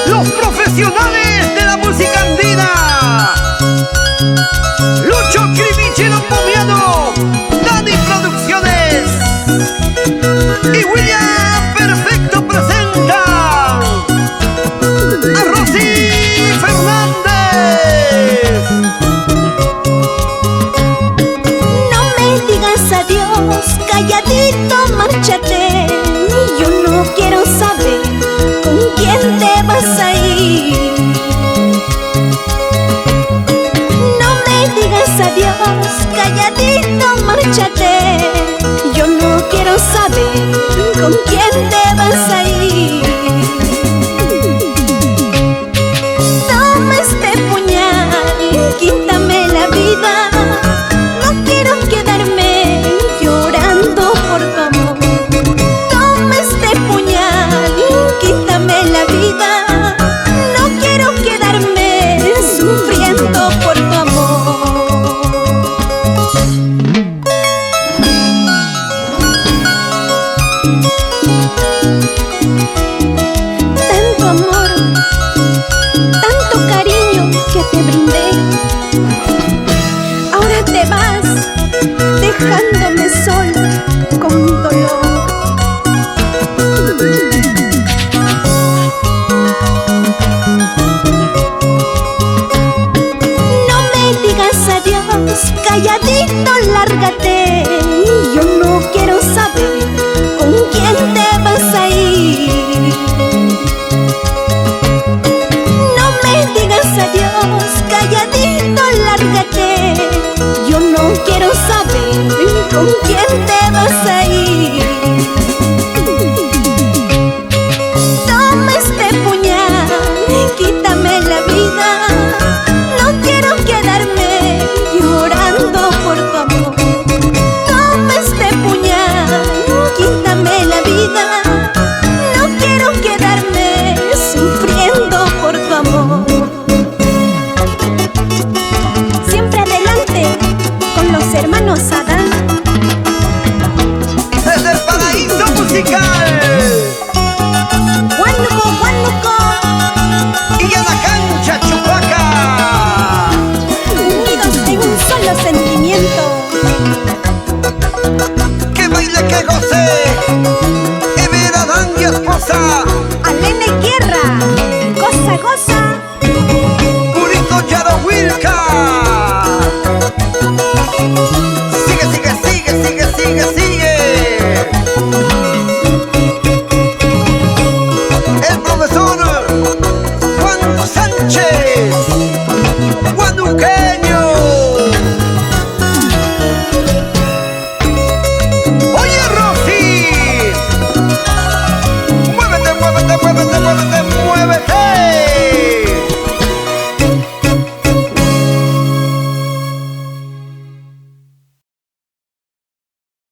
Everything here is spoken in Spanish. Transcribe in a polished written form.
Los profesionales de la música andina: Lucho Crimichero Pomiano, Dani Producciones y William Perfecto presenta a Rosy Fernández. No me digas adiós, calladito, márchate. Yo no quiero saber con quién te vas a ir. No me digas adiós, calladito, márchate. Yo no quiero saber con quién te vas a ir. Toma este puñal, quítame la vida. No quiero quedarme llorando por tu amor. Toma este puñal, quítame la vida. No quiero quedarme sufriendo por tu amor. Tanto amor, tanto cariño que te brindé, ahora te vas dejándome sola con dolor. No me digas adiós, calladito, lárgate. Yo no quiero saber con quién te vas a ir. No me digas adiós, calladito, lárgate. Yo no quiero saber con quién te